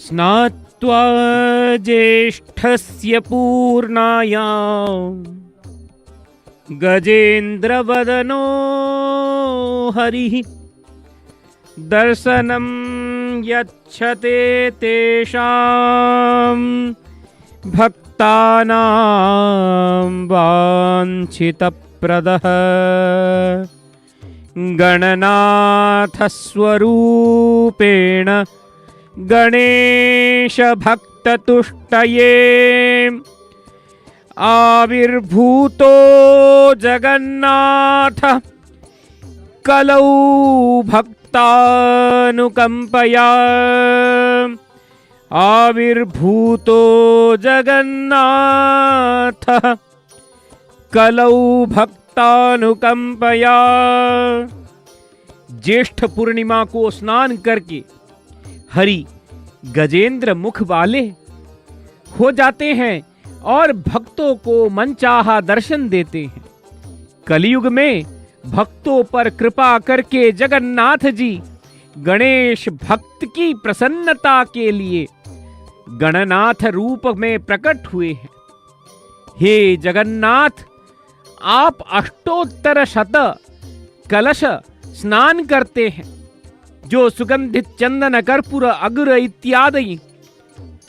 स्नात्वा ज्येष्ठस्य पूर्णायां गजेन्द्रवदनो हरिः दर्शनं यच्छते तेषां भक्तानां वाञ्छितप्रदः गणनाथस्वरूपेण गणेश भक्ततुष्टये आविर्भूतो जगन्नाथ कलौ भक्तानुकंपया आविर्भूतो जगन्नाथ कलौ भक्तानुकंपया। ज्येष्ठ पूर्णिमा को स्नान करके हरि गजेंद्र मुख वाले हो जाते हैं और भक्तों को मनचाहा दर्शन देते हैं। कलयुग में भक्तों पर कृपा करके जगन्नाथ जी गणेश भक्त की प्रसन्नता के लिए गणनाथ रूप में प्रकट हुए हैं। हे जगन्नाथ, आप अष्टोत्तर शत कलश स्नान करते हैं जो सुगंधित चंदन कर्पूर अग्र इत्यादि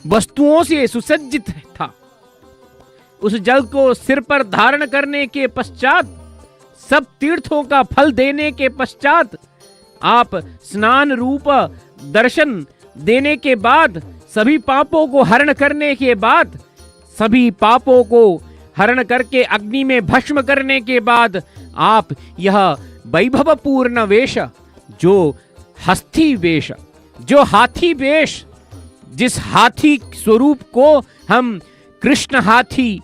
वस्तुओं से सुसज्जित था। उस जल को सिर पर धारण करने के पश्चात, सब तीर्थों का फल देने के पश्चात, आप स्नान रूप दर्शन देने के बाद, सभी पापों को हरण करने के बाद, सभी पापों को हरण करके अग्नि में भस्म करने के बाद आप यह वैभवपूर्ण वेश, जो हस्ती वेश, जो हाथी वेश, जिस हाथी स्वरूप को हम कृष्ण हाथी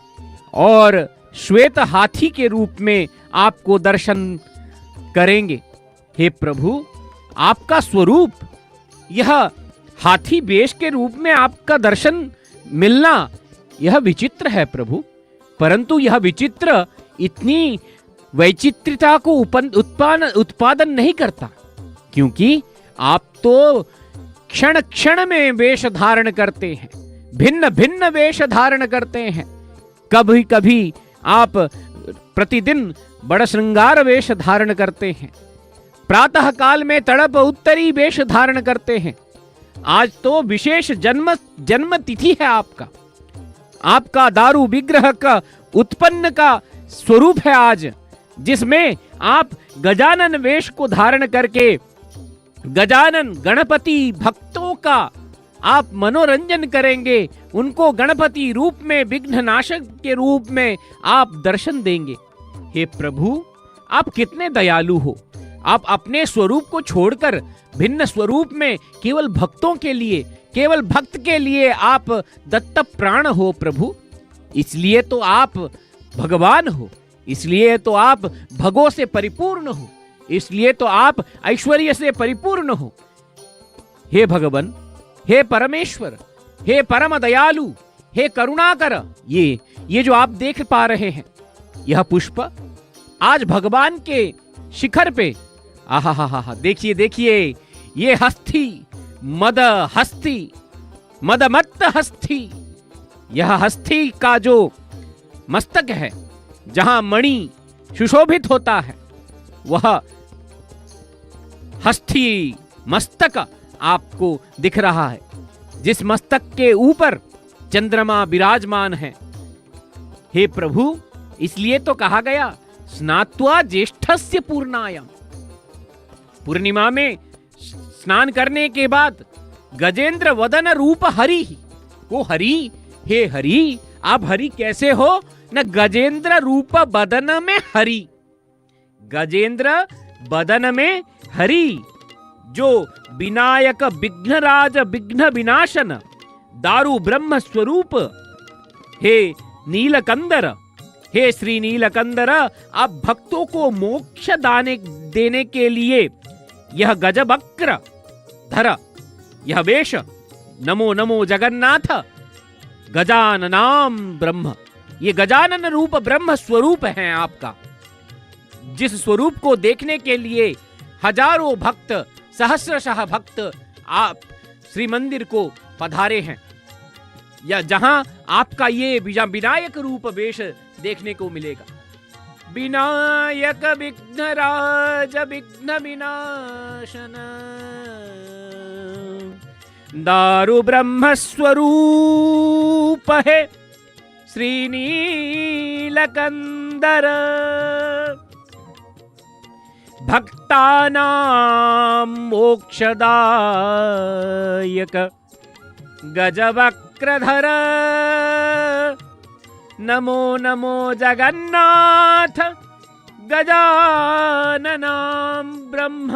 और श्वेत हाथी के रूप में आपको दर्शन करेंगे। हे प्रभु, आपका स्वरूप यह हाथी वेश के रूप में आपका दर्शन मिलना यह विचित्र है प्रभु। परंतु यह विचित्र इतनी वैचित्र्यता को उत्पादन नहीं करता, क्योंकि आप तो क्षण क्षण में वेश धारण करते हैं, भिन्न भिन्न वेश धारण करते हैं। कभी कभी आप प्रतिदिन बड़ श्रृंगार वेश धारण करते हैं, प्रातः काल में तड़प उत्तरी वेश धारण करते हैं। आज तो विशेष जन्म तिथि है आपका दारू विग्रह का उत्पन्न का स्वरूप है आज, जिसमें आप गजानन वेश को धारण करके गजानन गणपति भक्तों का आप मनोरंजन करेंगे, उनको गणपति रूप में, विघ्ननाशक के रूप में आप दर्शन देंगे। हे प्रभु, आप कितने दयालु हो। आप अपने स्वरूप को छोड़कर भिन्न स्वरूप में केवल भक्तों के लिए, केवल भक्त के लिए आप दत्त प्राण हो प्रभु। इसलिए तो आप भगवान हो, इसलिए तो आप भगों से परिपूर्ण हो, इसलिए तो आप ऐश्वर्य से परिपूर्ण हो। हे भगवान, हे परमेश्वर, हे परम दयालु, हे करुणाकर, ये जो आप देख पा रहे हैं यह पुष्प आज भगवान के शिखर पे, आहा, देखिए देखिए, ये हस्ती मदमत्त हस्ती, यह हस्ती का जो मस्तक है, जहां मणि सुशोभित होता है, वह हस्ती मस्तक आपको दिख रहा है, जिस मस्तक के ऊपर चंद्रमा विराजमान है। हे प्रभु, इसलिए तो कहा गया स्नात्वा ज्येष्ठस्य पूर्णायाम। पूर्णिमा में स्नान करने के बाद गजेंद्र वदन रूप हरि, वो हरि, हे हरि, आप हरि कैसे हो? न गजेंद्र रूप बदन में हरि, गजेंद्र बदन में हरि, जो विनायक विघ्नराज विघ्न विनाशन दारु ब्रह्म स्वरूप, हे नीलकंदर, हे श्री नीलकंदर, आप भक्तों को मोक्ष देने के लिए यह गजवक्र धर, यह वेश, नमो नमो जगन्नाथ गजाननाम ब्रह्म, ये गजानन रूप ब्रह्म स्वरूप है आपका, जिस स्वरूप को देखने के लिए हजारों भक्त, सहस्रशः भक्त आप श्री मंदिर को पधारे हैं, या जहां आपका ये विनायक रूप वेश देखने को मिलेगा। विनायक विघ्नराज विघ्न विनाशन दारु ब्रह्म स्वरूप है श्रीनीलकंदर भक्तानां मोक्षदायक गजवक्रधर नमो नमो जगन्नाथ गजाननां ब्रह्म।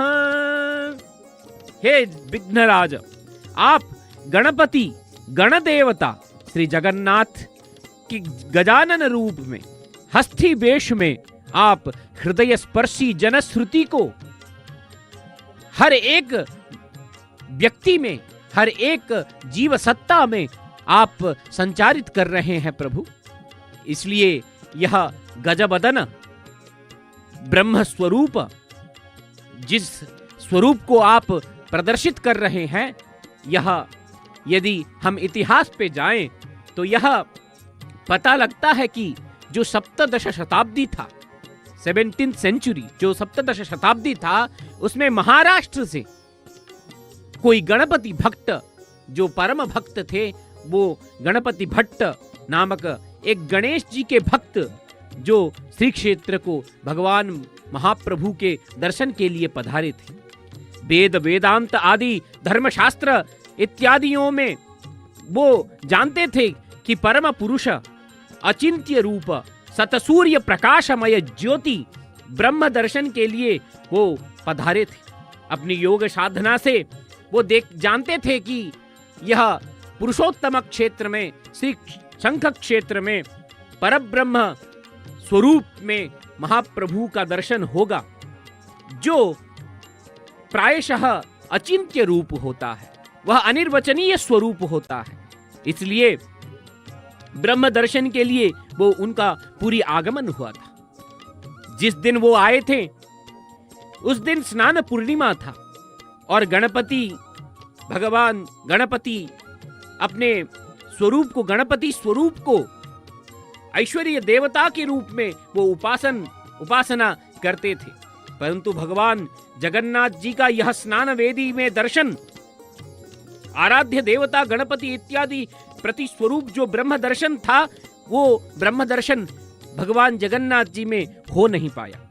हे विघ्नराज, आप गणपति गणदेवता श्री जगन्नाथ की गजानन रूप में हस्ती वेश में आप हृदय स्पर्शी जनश्रुति को हर एक व्यक्ति में, हर एक जीव सत्ता में आप संचारित कर रहे हैं प्रभु। इसलिए यह गजबदन ब्रह्म स्वरूप, जिस स्वरूप को आप प्रदर्शित कर रहे हैं, यह यदि हम इतिहास पे जाएं तो यह पता लगता है कि जो सप्तदश शताब्दी था, 17th सेंचुरी, जो सप्तदश शताब्दी था, उसमें महाराष्ट्र से कोई गणपति भक्त, जो परम भक्त थे, वो गणपति भट्ट नामक एक गणेश जी के भक्त, जो श्री क्षेत्र को भगवान महाप्रभु के दर्शन के लिए पधारे थे। वेद वेदांत आदि धर्मशास्त्र इत्यादियों में वो जानते थे कि परम पुरुष अचिंत्य रूप सतसूर्य प्रकाशमय ज्योति ब्रह्म दर्शन के लिए वो पधारे थे। अपनी योग साधना से वो जानते थे कि यह पुरुषोत्तम क्षेत्र में, श्री शंख क्षेत्र में परब्रह्म स्वरूप में महाप्रभु का दर्शन होगा, जो प्रायशः अचिंत्य रूप होता है, वह अनिर्वचनीय स्वरूप होता है। इसलिए ब्रह्म दर्शन के लिए वो उनका पूरी आगमन हुआ था। जिस दिन वो आए थे उस दिन स्नान पूर्णिमा था और भगवान गणपति अपने स्वरूप को, गणपति स्वरूप को ऐश्वर्य देवता के रूप में वो उपासना करते थे। परंतु भगवान जगन्नाथ जी का यह स्नान वेदी में दर्शन, आराध्य देवता गणपति इत्यादि प्रति स्वरूप जो ब्रह्म दर्शन था, वो ब्रह्म दर्शन भगवान जगन्नाथ जी में हो नहीं पाया।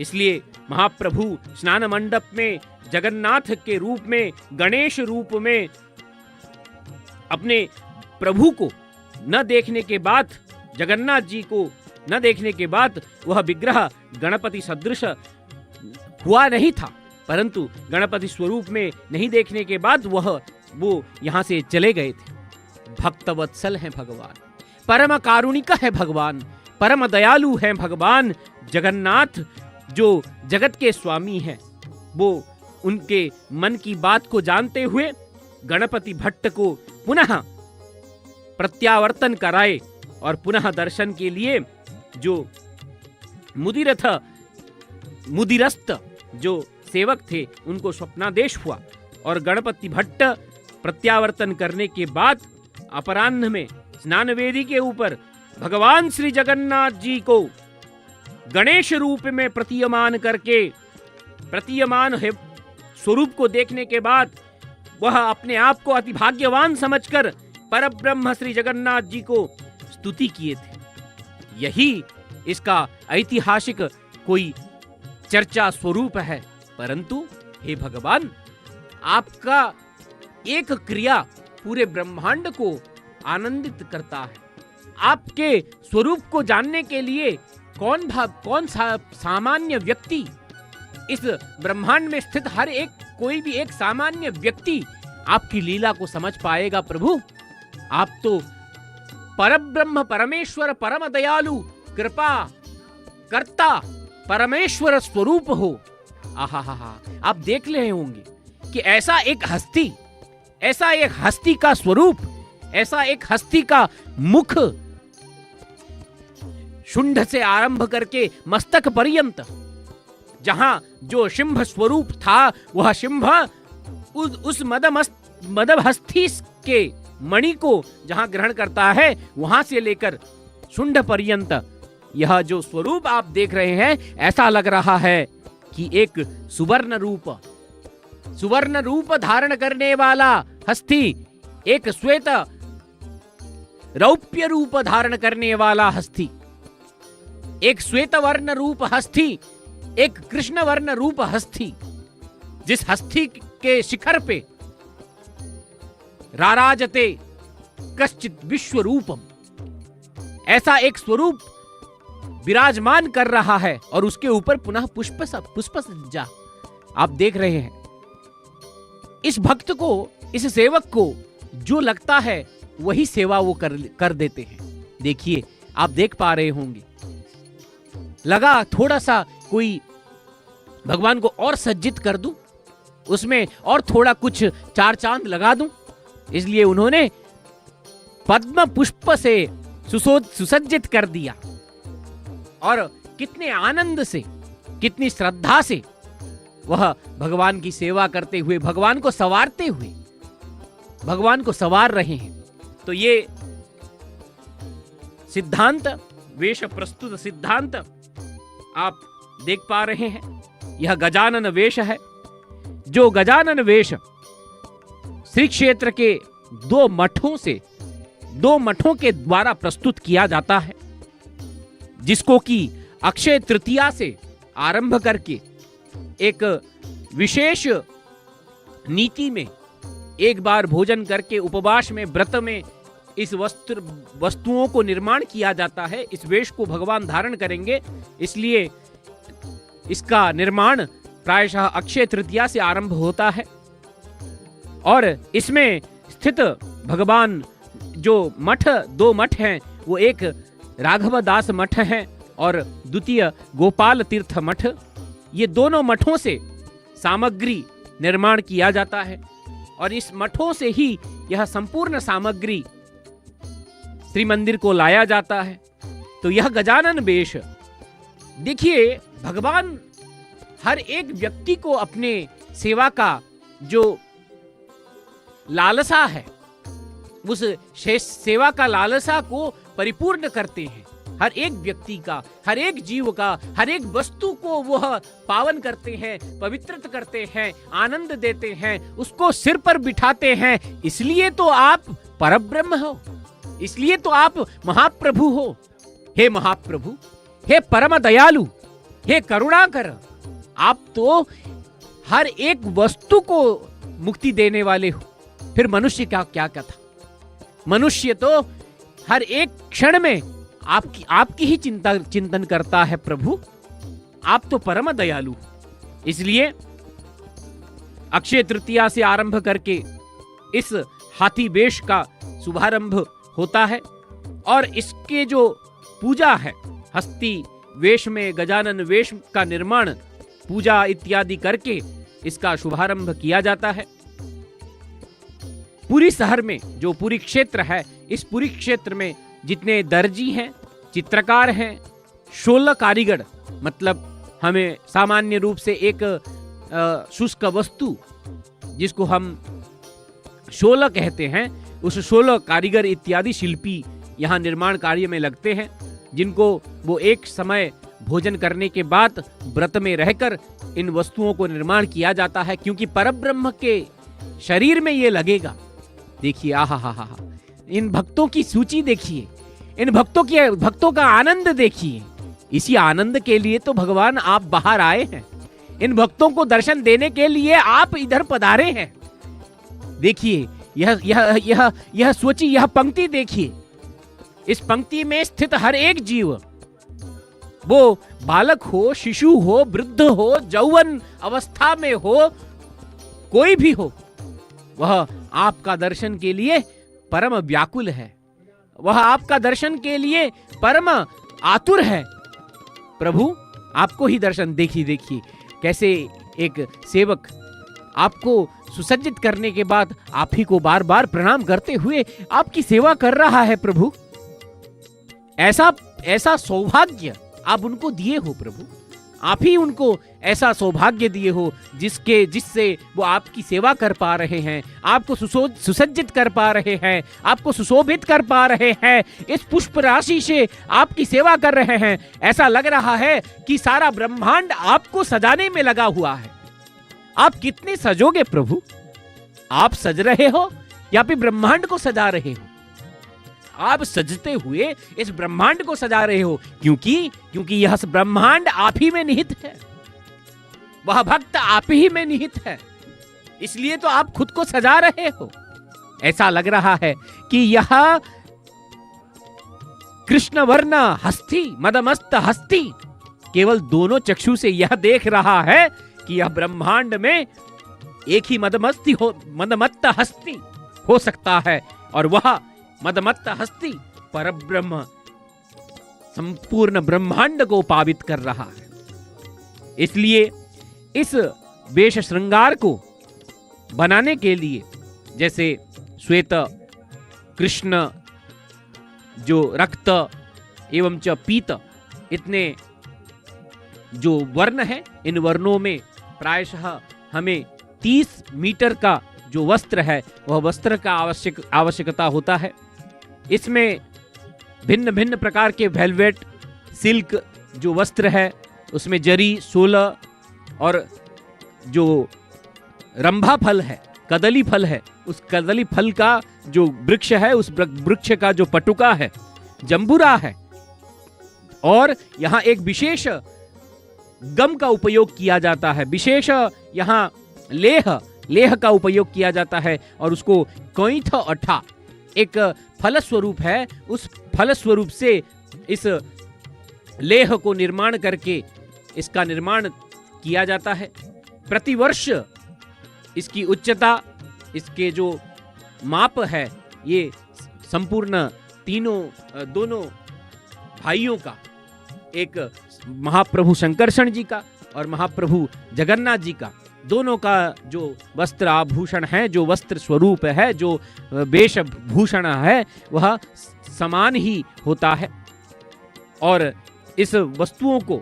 इसलिए महाप्रभु स्नान मंडप में जगन्नाथ के रूप में, गणेश रूप में अपने प्रभु को न देखने के बाद, जगन्नाथ जी को न देखने के बाद वह विग्रह गणपति सदृश हुआ नहीं था। परंतु गणपति स्वरूप में नहीं देखने के बाद वो यहाँ से चले गए थे। भक्तवत्सल हैं भगवान, परम कारुणिक है भगवान, परम दयालु हैं भगवान जगन्नाथ, जो जगत के स्वामी हैं। वो उनके मन की बात को जानते हुए गणपति भट्ट को पुनः प्रत्यावर्तन कराए और पुनः दर्शन के लिए जो मुदिरस्त जो सेवक थे उनको स्वप्नादेश हुआ और गणपति भट्ट प्रत्यावर्तन करने के बाद अपराह्न में स्नान वेदी के ऊपर भगवान श्री जगन्नाथ जी को गणेश रूप में प्रतीयमान करके, प्रतीयमान स्वरूप को देखने के बाद वह अपने आप को अति भाग्यवान समझकर परब्रह्म श्री जगन्नाथ जी को स्तुति किए थे। यही इसका ऐतिहासिक कोई चर्चा स्वरूप है। परंतु हे भगवान, आपका एक क्रिया पूरे ब्रह्मांड को आनंदित करता है। आपके स्वरूप को जानने के लिए कौन सा सामान्य व्यक्ति, इस ब्रह्मांड में स्थित हर एक, कोई भी एक सामान्य व्यक्ति आपकी लीला को समझ पाएगा प्रभु। आप तो परब्रह्म, परमेश्वर, परम दयालु, कृपा कर्ता, परमेश्वर स्वरूप हो। आहा, आप देख रहे होंगे कि ऐसा एक हस्ती का स्वरूप, ऐसा एक हस्ती का मुख, शुंड से आरंभ करके मस्तक पर्यंत, जहां जो शिंभ स्वरूप था, वह शिंभ उस मदभस्थी के मणि को जहां ग्रहण करता है वहां से लेकर शुंड पर्यंत यह जो स्वरूप आप देख रहे हैं, ऐसा लग रहा है कि एक सुवर्ण रूप धारण करने वाला हस्ती, एक श्वेत रौप्य रूप धारण करने वाला हस्ती, एक श्वेत वर्ण रूप हस्ती, एक कृष्ण वर्ण रूप हस्ती, जिस हस्ती के शिखर पे राराजते कश्चित विश्व रूपम, ऐसा एक स्वरूप विराजमान कर रहा है और उसके ऊपर पुनः पुष्प सज्जा आप देख रहे हैं। इस भक्त को, इस सेवक को जो लगता है वही सेवा वो कर देते हैं। देखिए, आप देख पा रहे होंगे, लगा थोड़ा सा कोई भगवान को और सज्जित कर दूं, उसमें और थोड़ा कुछ चार चांद लगा दूं, इसलिए उन्होंने पद्म पुष्प से सुसज्जित कर दिया। और कितने आनंद से, कितनी श्रद्धा से वह भगवान की सेवा करते हुए, भगवान को संवारते हुए, भगवान को संवार रहे हैं। तो ये सिद्धांत, वेश प्रस्तुत सिद्धांत आप देख पा रहे हैं। यह गजानन वेश है। जो गजानन वेश श्री क्षेत्र के दो मठों के द्वारा प्रस्तुत किया जाता है, जिसको कि अक्षय तृतीया से आरंभ करके एक विशेष नीति में एक बार भोजन करके उपवास में, व्रत में इस वस्तुओं को निर्माण किया जाता है। इस वेश को भगवान धारण करेंगे, इसलिए इसका निर्माण प्रायशः अक्षय तृतीया से आरंभ होता है। और इसमें स्थित भगवान जो मठ, दो मठ हैं, वो एक राघव दास मठ है और द्वितीय गोपाल तीर्थ मठ। ये दोनों मठों से सामग्री निर्माण किया जाता है और इस मठों से ही यह संपूर्ण सामग्री श्री मंदिर को लाया जाता है। तो यह गजानन वेश, देखिए, भगवान हर एक व्यक्ति को अपने सेवा का जो लालसा है, उस सेवा का लालसा को परिपूर्ण करते हैं। हर एक व्यक्ति का, हर एक जीव का, हर एक वस्तु को वह पावन करते हैं, पवित्र करते हैं, आनंद देते हैं, उसको सिर पर बिठाते हैं। इसलिए तो आप परब्रह्म हो, इसलिए तो आप महाप्रभु हो। हे महाप्रभु, हे परम दयालु, हे करुणाकर, आप तो हर एक वस्तु को मुक्ति देने वाले हो। फिर मनुष्य का क्या कथा? मनुष्य तो हर एक क्षण में आपकी ही चिंतन करता है। प्रभु, आप तो परम दयालु। इसलिए अक्षय तृतीया से आरंभ करके इस हाथी वेश का शुभारंभ होता है और इसके जो पूजा है, हस्ती वेश में गजानन वेश का निर्माण, पूजा इत्यादि करके इसका शुभारंभ किया जाता है। पूरी शहर में जो पूरी क्षेत्र है, इस पूरी क्षेत्र में जितने दर्जी हैं, चित्रकार हैं, 16 कारीगर, मतलब हमें सामान्य रूप से एक शुष्क वस्तु जिसको हम 16 कहते हैं, उस 16 कारीगर इत्यादि शिल्पी यहाँ निर्माण कार्य में लगते हैं, जिनको वो एक समय भोजन करने के बाद व्रत में रहकर इन वस्तुओं को निर्माण किया जाता है, क्योंकि परब्रह्म के शरीर में ये लगेगा। देखिए, आहा हा हा, इन भक्तों की सूची देखिए, इन भक्तों का आनंद देखिए। इसी आनंद के लिए तो भगवान आप बाहर आए हैं, इन भक्तों को दर्शन देने के लिए आप इधर पधारे हैं। देखिए, यह सोचिए, यह पंक्ति देखिए। इस पंक्ति में स्थित हर एक जीव, वो बालक हो, शिशु हो, वृद्ध हो, यौवन अवस्था में हो, कोई भी हो, वह आपका दर्शन के लिए परम व्याकुल है, वह आपका दर्शन के लिए परम आतुर है। प्रभु, आपको ही दर्शन। देखिए कैसे एक सेवक आपको सुसज्जित करने के बाद आप ही को बार बार प्रणाम करते हुए आपकी सेवा कर रहा है। प्रभु, ऐसा सौभाग्य आप उनको दिए हो। प्रभु, आप ही उनको ऐसा सौभाग्य दिए हो जिससे वो आपकी सेवा कर पा रहे हैं, आपको सुसज्जित कर पा रहे हैं, आपको सुशोभित कर पा रहे हैं, इस पुष्प राशि से आपकी सेवा कर रहे हैं। ऐसा लग रहा है कि सारा ब्रह्मांड आपको सजाने में लगा हुआ है। आप कितने सजोगे प्रभु? आप सज रहे हो या फिर ब्रह्मांड को सजा रहे हो? आप सजते हुए इस ब्रह्मांड को सजा रहे हो, क्योंकि यह ब्रह्मांड आप ही में निहित है, वह भक्त आप ही में निहित है, इसलिए तो आप खुद को सजा रहे हो। ऐसा लग रहा है कि यह कृष्ण वर्ण हस्ती, मदमस्त हस्ती, केवल दोनों चक्षु से यह देख रहा है कि यह ब्रह्मांड में एक ही मदमत्त हस्ती हो सकता है, और वह मदमत्त हस्ती परब्रह्म संपूर्ण ब्रह्मांड को पावित कर रहा है। इसलिए इस वेश श्रृंगार को बनाने के लिए, जैसे श्वेत, कृष्ण, जो रक्त एवं च पीत, इतने जो वर्ण है, इन वर्णों में प्रायशः हमें 30 मीटर का जो वस्त्र है वह वस्त्र का आवश्यकता होता है। इसमें भिन्न भिन्न प्रकार के वेलवेट, सिल्क जो वस्त्र है, उसमें जरी, सोलह, और जो रंभा फल है, कदली फल है, उस कदली फल का जो वृक्ष है, उस वृक्ष का जो पटुका है, जंबूरा है, और यहाँ एक विशेष गम का उपयोग किया जाता है, विशेष यहाँ लेह का उपयोग किया जाता है, और उसको कोइथ अठा एक फल स्वरूप है, उस फल स्वरूप से इस लेह को निर्माण करके इसका निर्माण किया जाता है। प्रतिवर्ष इसकी उच्चता, इसके जो माप है, ये संपूर्ण दोनों भाइयों का, एक महाप्रभु शंकरषण जी का और महाप्रभु जगन्नाथ जी का, दोनों का जो वस्त्र आभूषण है, जो वस्त्र स्वरूप है, जो वेशभूषण है, वह समान ही होता है। और इस वस्तुओं को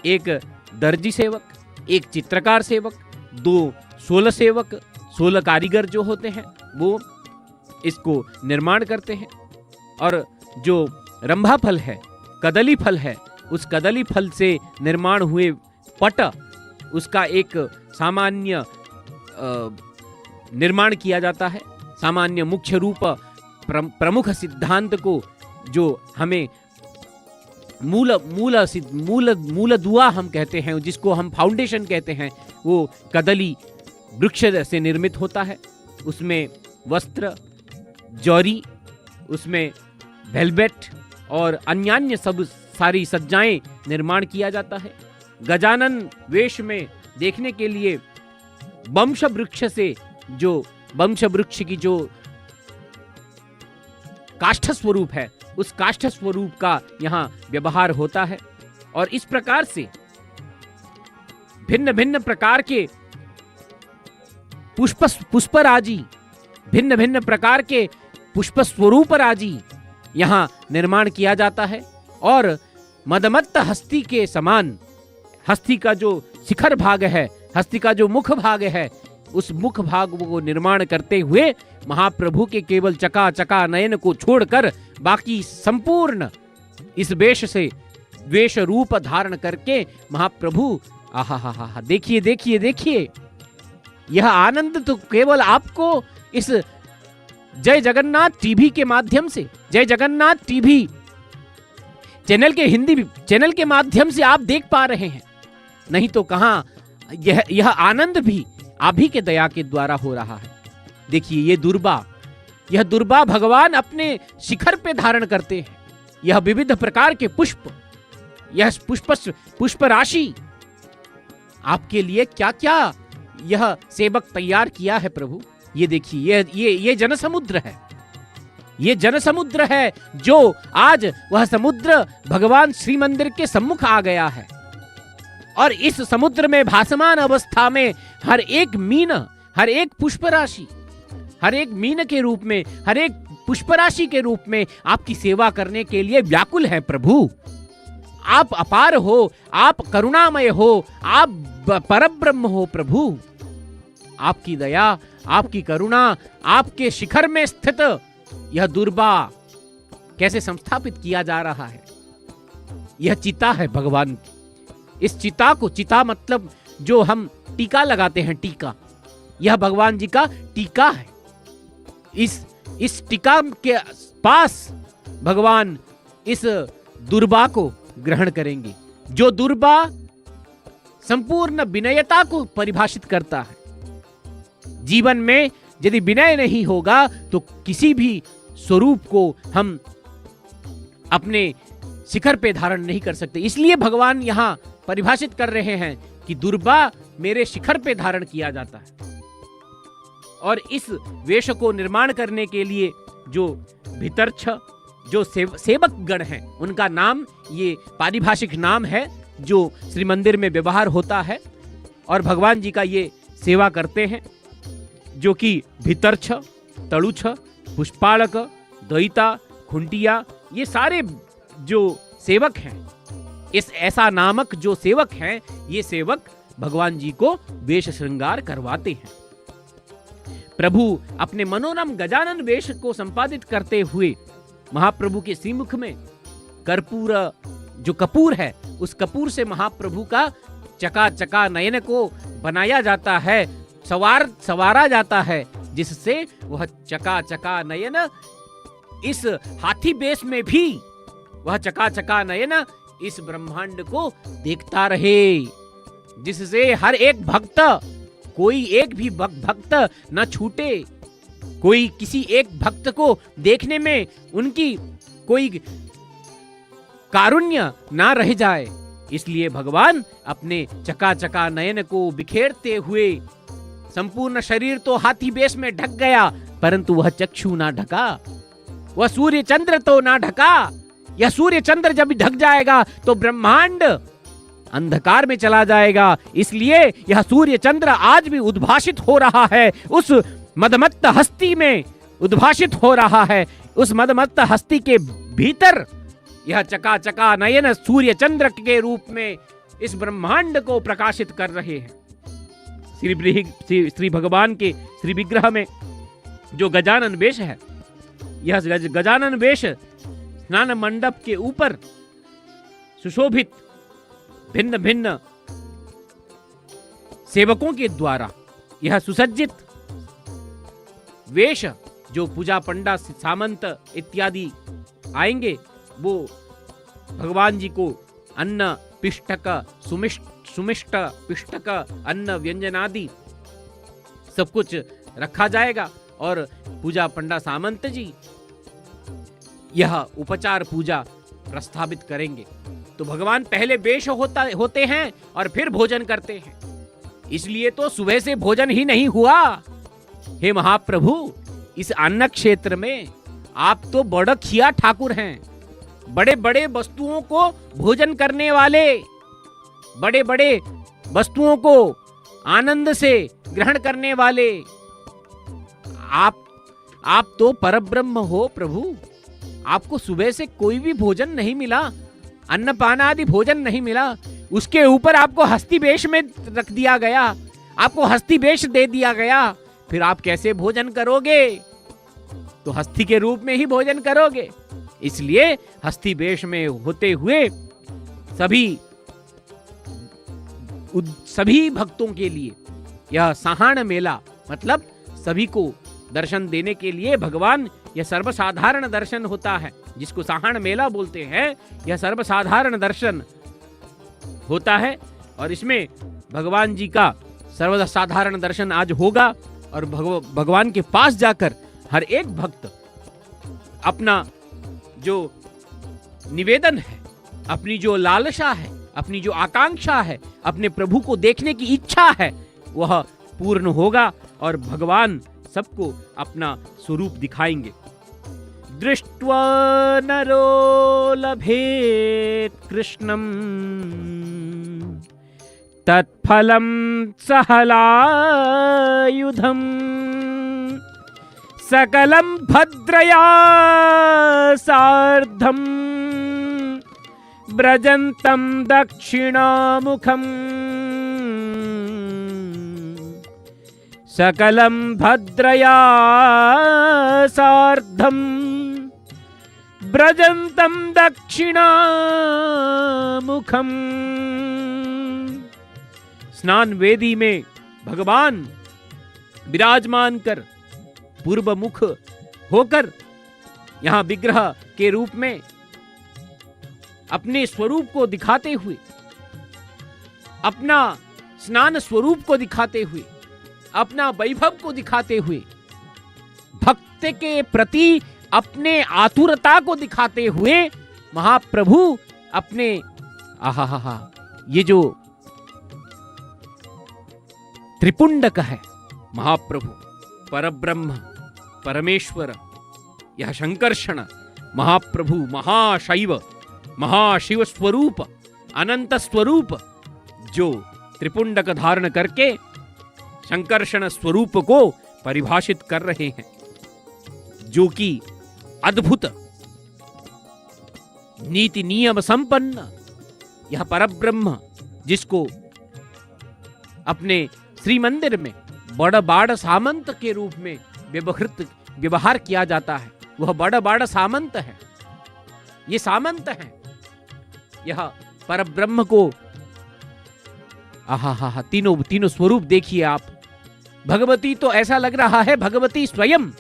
एक दर्जी सेवक, एक चित्रकार सेवक, 2 सोल सेवक, 16 कारीगर जो होते हैं, वो इसको निर्माण करते हैं। और जो रंभा फल है, कदली फल है, उस कदली फल से निर्माण हुए पट, उसका एक सामान्य निर्माण किया जाता है। सामान्य मुख्य रूप, प्रमुख सिद्धांत को जो हमें मूल दुआ हम कहते हैं, जिसको हम फाउंडेशन कहते हैं, वो कदली वृक्ष से निर्मित होता है। उसमें वस्त्र, जौरी, उसमें वेलवेट और अन्यान्य सब सारी सज्जाएं निर्माण किया जाता है। गजानन वेश में देखने के लिए वंश वृक्ष से, जो वंश वृक्ष की जो काष्ठ स्वरूप है, उस काष्ठ स्वरूप का यहाँ व्यवहार होता है। और इस प्रकार से भिन्न भिन्न प्रकार के पुष्पराजी, भिन्न भिन्न प्रकार के पुष्प स्वरूप राजी यहाँ निर्माण किया जाता है। और मदमत्त हस्ती के समान, हस्ती का जो शिखर भाग है, हस्ती का जो मुख भाग है, उस मुख भाग को निर्माण करते हुए महाप्रभु के केवल चका नयन को छोड़कर बाकी संपूर्ण इस वेश से वेश रूप धारण करके महाप्रभु, आहा, देखिए देखिए देखिए, यह आनंद तो केवल आपको इस जय जगन्नाथ टीवी के माध्यम से, जय जगन्नाथ टीवी चैनल के हिंदी चैनल के माध्यम से आप देख पा रहे हैं, नहीं तो कहां यह आनंद भी आप ही के दया के द्वारा हो रहा है। देखिए यह दुर्बा भगवान अपने शिखर पे धारण करते हैं। यह विविध प्रकार के पुष्प, यह पुष्प राशि आपके लिए क्या क्या यह सेवक तैयार किया है प्रभु। ये देखिए, ये जनसमुद्र है, ये जनसमुद्र है, जो आज वह समुद्र भगवान श्री मंदिर के सम्मुख आ गया है। और इस समुद्र में भासमान अवस्था में हर एक मीन, हर एक पुष्प राशि, हर एक मीन के रूप में, हर एक पुष्प राशि के रूप में आपकी सेवा करने के लिए व्याकुल है प्रभु। आप अपार हो, आप करुणामय हो, आप परब्रह्म हो प्रभु। आपकी दया, आपकी करुणा, आपके शिखर में स्थित यह दुर्बा कैसे संस्थापित किया जा रहा है। यह चिता है भगवान की। इस चिता को, चिता मतलब जो हम टीका लगाते हैं, टीका, यह भगवान जी का टीका है। इस टीका के पास भगवान इस दुर्बा को ग्रहण करेंगे, जो दुर्बा संपूर्ण विनयता को परिभाषित करता है। जीवन में यदि विनय नहीं होगा तो किसी भी स्वरूप को हम अपने शिखर पे धारण नहीं कर सकते। इसलिए भगवान यहां परिभाषित कर रहे हैं कि दुर्बा मेरे शिखर पे धारण किया जाता है। और इस वेश को निर्माण करने के लिए जो भितर्छ, जो सेवक गण हैं, उनका नाम, ये पारिभाषिक नाम है जो श्री मंदिर में व्यवहार होता है और भगवान जी का ये सेवा करते हैं, जो कि भितर्छ, तड़ुछ, पुष्पालक, दयिता, खुंटिया, ये सारे जो सेवक हैं, इस ऐसा नामक जो सेवक हैं, ये सेवक भगवान जी को वेश श्रृंगार करवाते हैं। प्रभु अपने मनोरम गजानन वेश को संपादित करते हुए महाप्रभु के श्रीमुख में कर्पूर, जो कपूर है, उस कपूर से महाप्रभु का चका नयन को बनाया जाता है, सवारा जाता है, जिससे वह चका नयन इस हाथी बेस में भी वह चका नयन इस ब्रह्मांड को देखता रहे, जिससे हर एक भक्त, कोई एक भी भक्त न छूटे, कोई किसी एक भक्त को देखने में उनकी कोई कारुण्य ना रह जाए। इसलिए भगवान अपने चका नयन को बिखेरते हुए, संपूर्ण शरीर तो हाथी बेस में ढक गया, परंतु वह चक्षु ना ढका, वह सूर्य चंद्र तो ना ढका। यह सूर्य चंद्र जब ढक जाएगा तो ब्रह्मांड अंधकार में चला जाएगा। इसलिए यह सूर्य चंद्र आज भी उद्भाषित हो रहा है, उस मदमत्त हस्ती में उद्भाषित हो रहा है। उस मदमत्त हस्ती के भीतर यह चका नयन सूर्य चंद्र के रूप में इस ब्रह्मांड को प्रकाशित कर रहे हैं। श्री भगवान के श्री विग्रह में जो गजानन वेश है, यह गजानन वेश स्नान मंडप के ऊपर सुशोभित भिन्न भिन्न सेवकों के द्वारा यह सुसज्जित वेश, जो पूजा पंडा, सामंत इत्यादि आएंगे, वो भगवान जी को अन्न पिष्टक, सुमिष्ट पिष्टक, अन्न व्यंजनादि सब कुछ रखा जाएगा और पूजा पंडा सामंत जी यह उपचार पूजा प्रस्तावित करेंगे। तो भगवान पहले वेश होते हैं और फिर भोजन करते हैं। इसलिए तो सुबह से भोजन ही नहीं हुआ। हे महाप्रभु, इस अन्न क्षेत्र में आप तो बड़ खिया ठाकुर हैं, बड़े बड़े वस्तुओं को भोजन करने वाले, बड़े बड़े वस्तुओं को आनंद से ग्रहण करने वाले आप तो परब्रह्म हो प्रभु। आपको सुबह से कोई भी भोजन नहीं मिला, अन्न पान आदि भोजन नहीं मिला, उसके ऊपर आपको हस्ती वेश में रख दिया गया, आपको हस्ती वेश दे दिया गया, फिर आप कैसे भोजन करोगे? तो हस्ती के रूप में ही भोजन करोगे। इसलिए हस्ती वेश में होते हुए सभी भक्तों के लिए यह साहाण मेला, मतलब सभी को दर्शन देने के लिए भगवान, यह सर्वसाधारण दर्शन होता है जिसको साहाण मेला बोलते हैं। यह सर्वसाधारण दर्शन होता है और इसमें भगवान जी का सर्वसाधारण दर्शन आज होगा और भगवान के पास जाकर हर एक भक्त अपना जो निवेदन है, अपनी जो लालसा है, अपनी जो आकांक्षा है, अपने प्रभु को देखने की इच्छा है, वह पूर्ण होगा और भगवान सबको अपना स्वरूप दिखाएंगे। दृष्ट्वा नरो लभेत कृष्णम तत्फलम सहलायुधम सकलम भद्रया सार्धम व्रजन्तं दक्षिणामुखम् सकलं भद्रया सार्धं व्रजन्तं दक्षिणामुखम्। स्नान वेदी में भगवान विराजमान कर पूर्व मुख होकर यहां विग्रह के रूप में अपने स्वरूप को दिखाते हुए, अपना स्नान स्वरूप को दिखाते हुए, अपना वैभव को दिखाते हुए, भक्त के प्रति अपने आतुरता को दिखाते हुए महाप्रभु अपने आहा ये जो त्रिपुंडक है महाप्रभु, परब्रह्म, परमेश्वर, यह शंकर्षण महाप्रभु, महाशैव, महाशिव स्वरूप, अनंत स्वरूप, जो त्रिपुंडक धारण करके शंकर्षण स्वरूप को परिभाषित कर रहे हैं, जो कि अद्भुत नीति नियम संपन्न यह परब्रह्म, जिसको अपने श्री मंदिर में बड़ बाड़ सामंत के रूप में व्यवहार किया जाता है, वह बड़ बाड़ सामंत है। ये सामंत है, यह परब्रह्म को आहा तीनों स्वरूप देखिए आप। भगवती तो ऐसा लग रहा है भगवती स्वयं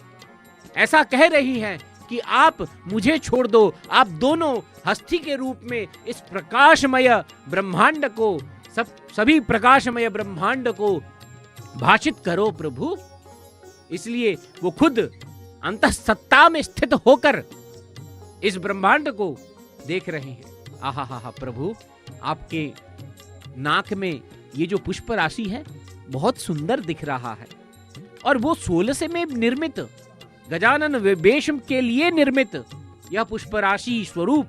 ऐसा कह रही हैं कि आप मुझे छोड़ दो, आप दोनों हस्ती के रूप में इस प्रकाशमय ब्रह्मांड को, सभी प्रकाशमय ब्रह्मांड को भाषित करो प्रभु। इसलिए वो खुद अंतःसत्ता में स्थित होकर इस ब्रह्मांड को देख रहे हैं। आहा प्रभु, आपके नाक में ये जो पुष्प राशि है बहुत सुंदर दिख रहा है, और वो 16 से में निर्मित गजानन वेश के लिए निर्मित यह पुष्प राशि स्वरूप,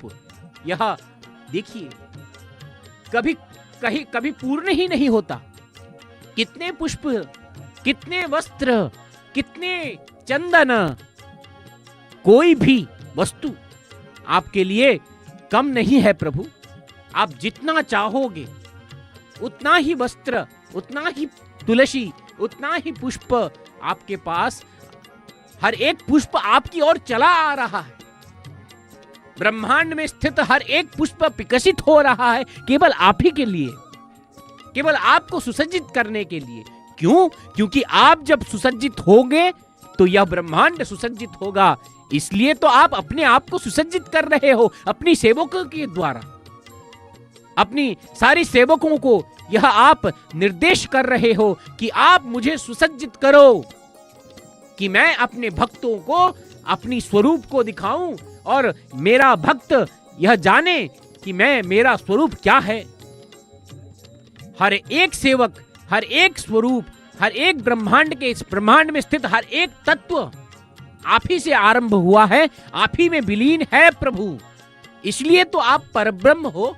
यह देखिए कभी पूर्ण ही नहीं होता। कितने पुष्प, कितने वस्त्र, कितने चंदन, कोई भी वस्तु आपके लिए कम नहीं है प्रभु। आप जितना चाहोगे उतना ही वस्त्र, उतना ही तुलसी, उतना ही पुष्प आपके पास, हर एक पुष्प आपकी ओर चला आ रहा है। ब्रह्मांड में स्थित हर एक पुष्प विकसित हो रहा है केवल आप ही के लिए, केवल आपको सुसज्जित करने के लिए। क्यों? क्योंकि आप जब सुसज्जित होंगे तो यह ब्रह्मांड सुसज्जित होगा। इसलिए तो आप अपने आप को सुसज्जित कर रहे हो अपनी सेवकों के द्वारा। अपनी सारी सेवकों को यह आप निर्देश कर रहे हो कि आप मुझे सुसज्जित करो, कि मैं अपने भक्तों को अपनी स्वरूप को दिखाऊं और मेरा भक्त यह जाने कि मेरा स्वरूप क्या है। हर एक सेवक, हर एक स्वरूप, हर एक ब्रह्मांड के, इस ब्रह्मांड में स्थित हर एक तत्व आप ही से आरंभ हुआ है, आप ही में विलीन है प्रभु। इसलिए तो आप परब्रह्म हो,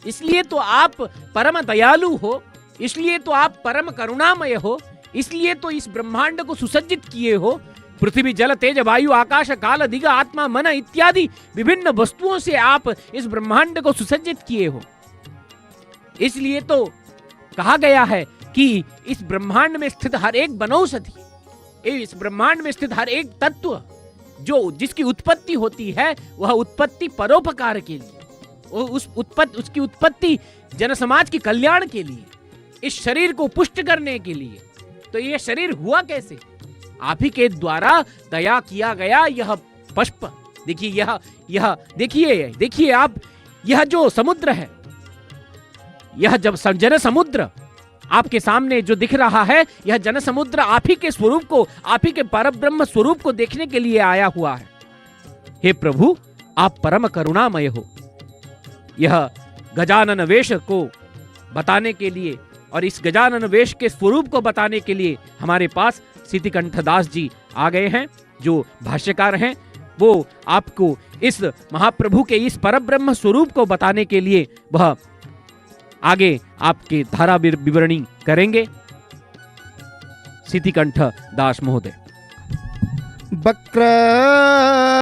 इसलिए तो आप परम दयालु हो, इसलिए तो आप परम करुणामय हो, इसलिए तो इस ब्रह्मांड को सुसज्जित किए हो। पृथ्वी, जल, तेज, वायु, आकाश, काल, दिग, आत्मा, मन इत्यादि विभिन्न वस्तुओं से आप इस ब्रह्मांड को सुसज्जित किए हो। इसलिए तो कहा गया है कि इस ब्रह्मांड में स्थित हर एक वनौषधि, इस ब्रह्मांड में स्थित हर एक तत्व जो जिसकी उत्पत्ति होती है, वह उत्पत्ति परोपकार के लिए, उसकी उत्पत्ति जन समाज के कल्याण के लिए, इस शरीर को पुष्ट करने के लिए। तो यह शरीर हुआ कैसे? आप ही के द्वारा दया किया गया यह पुष्प। देखिए यह देखिए आप, यह जो समुद्र है, यह जब जन समुद्र आपके सामने जो दिख रहा है, यह जन समुद्र आप ही के स्वरूप को, आप ही के परब्रह्म स्वरूप को देखने के लिए आया हुआ है। हे प्रभु, आप परम करुणामय हो। यह गजानन वेश को बताने के लिए और इस गजानन वेश के स्वरूप को बताने के लिए हमारे पास सिद्धिकंठ दास जी आ गए हैं, जो भाष्यकार हैं। वो आपको इस महाप्रभु के इस परब्रह्म स्वरूप को बताने के लिए वह आगे आपके धारा विवरणी करेंगे। सिद्धिकंठ दास महोदय। वक्र